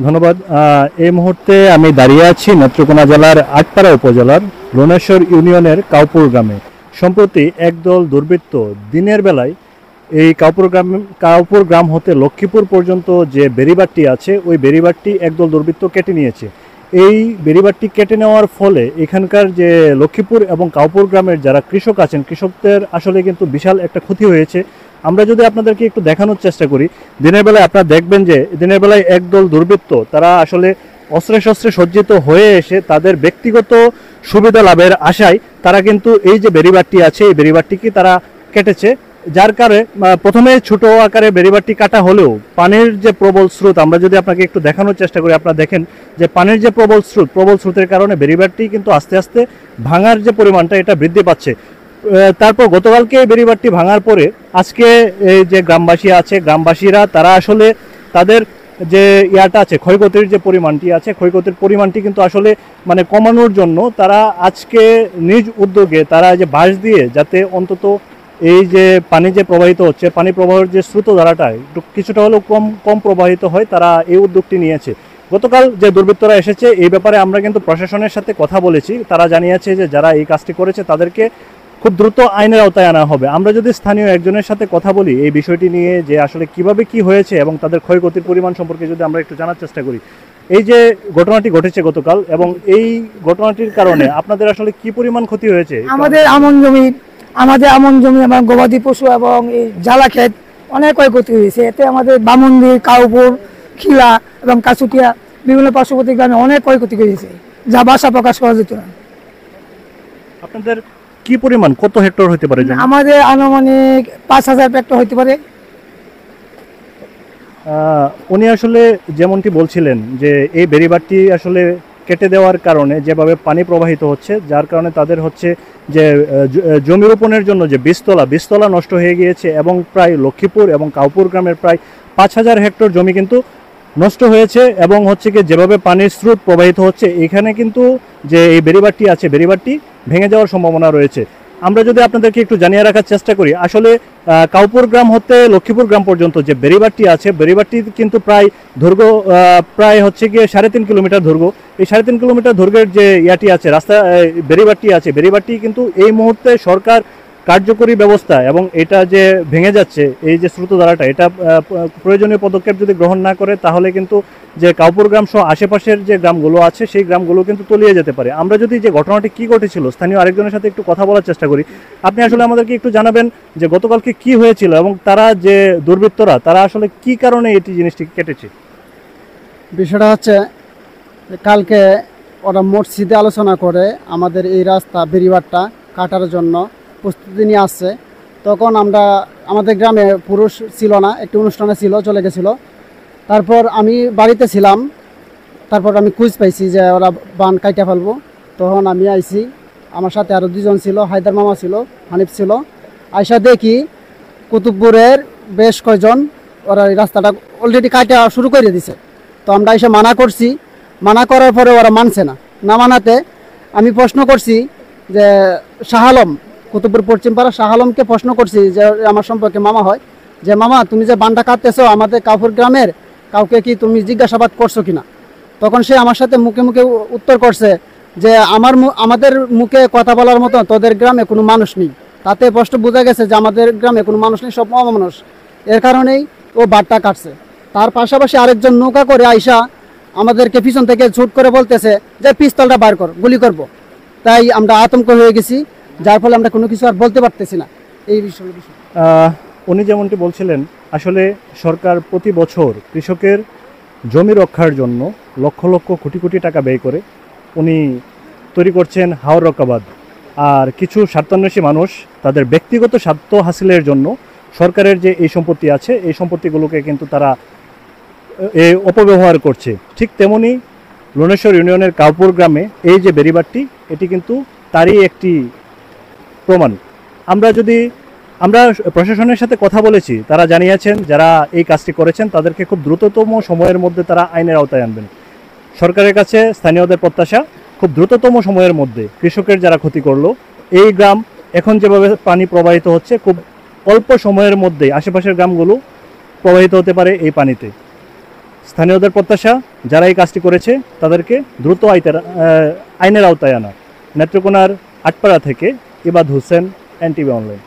ধন্যবাদ। এই মুহূর্তে আমি দাঁড়িয়ে আছি নেত্রকোনা জেলার আটপাড়া উপজেলার লোনেশ্বর ইউনিয়নের কাউপুর গ্রামে। সম্প্রতি একদল দুর্বৃত্ত দিনের বেলায় এই কাউপুর গ্রাম হতে লক্ষ্মীপুর পর্যন্ত যে বেড়িবাঁধটি আছে ওই বেড়িবাঁধটি একদল দুর্বৃত্ত কেটে নিয়েছে। এই বেড়িবাঁধটি কেটে নেওয়ার ফলে এখানকার যে লক্ষ্মীপুর এবং কাউপুর গ্রামের যারা কৃষক আছেন, কৃষকদের আসলে কিন্তু বিশাল একটা ক্ষতি হয়েছে। আমরা যদি আপনাদেরকে একটু দেখানোর চেষ্টা করি, দিনের বেলায় আপনারা দেখবেন যে দিনের বেলায় একদল দুর্বৃত্ত তারা আসলে অস্ত্রে শস্ত্রে সজ্জিত হয়ে এসে তাদের ব্যক্তিগত সুবিধা লাভের আশায় তারা কিন্তু এই যে বেড়িবাঁধটি আছে এই বেড়িবাঁধটিকে তারা কেটেছে। যার কারণে প্রথমে ছোট আকারে বেড়িবাঁধটি কাটা হলেও পানির যে প্রবল স্রোত, আমরা যদি আপনাকে একটু দেখানোর চেষ্টা করি, আপনারা দেখেন যে পানির যে প্রবল স্রোতের কারণে বেড়িবাঁধটি কিন্তু আস্তে আস্তে ভাঙার যে পরিমাণটা এটা বৃদ্ধি পাচ্ছে। তারপর গতকালকে বেড়িবাঁধটি ভাঙার পরে আজকে এই যে গ্রামবাসী আছে, গ্রামবাসীরা তারা আসলে তাদের যে ইয়াটা আছে, ক্ষয়ক্ষতির যে পরিমাণটি আছে, ক্ষয়ক্ষতির পরিমাণটি কিন্তু আসলে মানে কমানোর জন্য তারা আজকে নিজ উদ্যোগে তারা যে বাঁশ দিয়ে যাতে অন্তত এই যে পানি যে প্রবাহিত হচ্ছে, পানি প্রবাহের যে স্রোতধারাটা একটু কিছুটা হলেও কম কম প্রবাহিত হয়, তারা এই উদ্যোগটি নিয়েছে। গতকাল যে দুর্বৃত্তরা এসেছে এই ব্যাপারে আমরা কিন্তু প্রশাসনের সাথে কথা বলেছি। তারা জানিয়েছে যে যারা এই কাজটি করেছে তাদেরকে খুব দ্রুত আইনের আওতায় আনা হবে। আমরা যদি স্থানীয় একজনের সাথে কথা বলি এই বিষয়টি নিয়ে যে আসলে কিভাবে কি হয়েছে এবং তাদের ক্ষয়ক্ষতির পরিমাণ সম্পর্কে যদি আমরা একটু জানার চেষ্টা করি, এই যে ঘটনাটি ঘটেছে গতকাল এবং এই ঘটনাটির কারণে আপনাদের আসলে কি পরিমাণ ক্ষতি হয়েছে? আমাদের আমন জমি এবং গবাদি পশু এবং এই জ্বালা ক্ষেত অনেক ক্ষয়ক্ষতি হয়েছে। এতে আমাদের বামন্দির, কাউপুর, খিলা এবং কাছুটিয়া বিভিন্ন পার্শ্ববর্তী গ্রামে অনেক ক্ষয়ক্ষতি হয়েছে, যা ভাষা প্রকাশ করা যেত না। আপনাদের কি পরিমাণ, কত হেক্টর হতে পারে? আমাদের আনুমানিক 5,000 হেক্টর হতে পারে। উনি আসলে যেমনটি বলছিলেন যে এই বেড়িবাঁধটি আসলে কেটে দেওয়ার কারণে যেভাবে পানি প্রবাহিত হচ্ছে, যার কারণে তাদের হচ্ছে যে জমি রোপণের জন্য যে বীজতলা নষ্ট হয়ে গিয়েছে এবং প্রায় লক্ষ্মীপুর এবং কাউপুর গ্রামের প্রায় 5,000 হেক্টর জমি কিন্তু নষ্ট হয়েছে। এবং হচ্ছে কি যেভাবে পানির স্রোত প্রবাহিত হচ্ছে এখানে কিন্তু যে এই বেড়িবাঁধটি আছে বেড়িবাঁধটি ভেঙে যাওয়ার সম্ভাবনা রয়েছে। আমরা যদি আপনাদেরকে একটু জানিয়ে রাখার চেষ্টা করি, আসলে কাউপুর গ্রাম হতে লক্ষ্মীপুর গ্রাম পর্যন্ত যে বেড়িবাঁধটি আছে বেড়িবাঁধটি কিন্তু প্রায় দৈর্ঘ্য প্রায় হচ্ছে গিয়ে 3.5 কিলোমিটার দৈর্ঘ্য। এই 3.5 কিলোমিটার দৈর্ঘ্যের যে ইয়াটি আছে রাস্তা, বেড়িবাঁধটি আছে, বেড়িবাঁধটি কিন্তু এই মুহূর্তে সরকার কার্যকরী ব্যবস্থা এবং এটা যে ভেঙে যাচ্ছে এই যে স্রোতধারাটা, এটা প্রয়োজনীয় পদক্ষেপ যদি গ্রহণ না করে তাহলে কিন্তু যে কাউপুর গ্রাম সহ আশেপাশের যে গ্রামগুলো আছে সেই গ্রামগুলো কিন্তু তলিয়ে যেতে পারে। আমরা যদি যে ঘটনাটি কি ঘটেছিল স্থানীয় আরেকজনের সাথে একটু কথা বলার চেষ্টা করি, আপনি আসলে আমাদেরকে একটু জানাবেন যে গতকালকে কি হয়েছিল এবং তারা যে দুর্বৃত্তরা তারা আসলে কি কারণে এটি জিনিসটি কেটেছে? বিষয়টা হচ্ছে কালকে ওরা মসজিদে আলোচনা করে আমাদের এই রাস্তা বেড়িবাঁধটা কাটার জন্য প্রস্তুতি নিয়ে আসছে। তখন আমাদের গ্রামে পুরুষ ছিল না, একটি অনুষ্ঠানে ছিল, চলে গেছিলো। তারপর আমি বাড়িতে ছিলাম, তারপর আমি খুঁজ পাইছি যে ওরা বান কাইটা ফেলবো। তখন আমি আইছি, আমার সাথে আরও 2জন ছিল, হায়দার মামা ছিল, হানিফ ছিল। আইসা দেখি কুতুবপুরের বেশ কয়জন ওরা এই রাস্তাটা অলরেডি কাটা শুরু করে দিছে। তো আমরা এসে মানা করছি, মানা করার পরে ওরা মানছে না। না মানাতে আমি প্রশ্ন করছি যে শাহ আলম, কুতুবপুর পশ্চিমপাড়া শাহ আলমকে প্রশ্ন করছি, যে আমার সম্পর্কে মামা হয়, যে মামা তুমি যে বানটা কাটতেছো আমাদের কাউপুর গ্রামের কাউকে কি তুমি জিজ্ঞাসাবাদ করছো কিনা? তখন সে আমার সাথে মুখে মুখে উত্তর করছে যে আমাদের মুখে কথা বলার মতো তোদের গ্রামে কোনো মানুষ নেই। তাতে স্পষ্ট বোঝা গেছে যে আমাদের গ্রামে কোনো মানুষ নেই, সব অমানুষ। এর কারণেই ও বাঁধটা কাটছে। তার পাশাপাশি আরেকজন নৌকা করে আইসা আমাদেরকে পিছন থেকে ছুট করে বলতেছে যে পিস্তলটা বার কর, গুলি করব। তাই আমরা আতঙ্ক হয়ে গেছি, যার ফলে আমরা কোনো কিছু আর বলতে পারতেছি না এই বিষয়ে। উনি যেমনটি বলছিলেন, আসলে সরকার প্রতি বছর কৃষকের জমি রক্ষার জন্য লক্ষ লক্ষ কোটি কোটি টাকা ব্যয় করে উনি তৈরি করছেন হাওর রক্ষাবাঁধ। আর কিছু স্বার্থান্বেষী মানুষ তাদের ব্যক্তিগত স্বার্থ হাসিলের জন্য সরকারের যে এই সম্পত্তি আছে এই সম্পত্তিগুলোকে কিন্তু তারা অপব্যবহার করছে। ঠিক তেমনি লোনেশ্বর ইউনিয়নের কাউপুর গ্রামে এই যে বেড়িবাঁধটি, এটি কিন্তু তারই একটি প্রমাণ। আমরা প্রশাসনের সাথে কথা বলেছি, তারা জানিয়েছেন যারা এই কাজটি করেছেন তাদেরকে খুব দ্রুততম সময়ের মধ্যে তারা আইনের আওতায় আনবেন। সরকারের কাছে স্থানীয়দের প্রত্যাশা খুব দ্রুততম সময়ের মধ্যে কৃষকের যারা ক্ষতি করলো, এই গ্রাম এখন যেভাবে পানি প্রবাহিত হচ্ছে খুব অল্প সময়ের মধ্যেই আশেপাশের গ্রামগুলো প্রবাহিত হতে পারে এই পানিতে। স্থানীয়দের প্রত্যাশা যারা এই কাজটি করেছে তাদেরকে দ্রুত আইনের আওতায় আনা। নেত্রকোনার আটপাড়া থেকে ইবাদ হোসেন, NTV অনলাইন।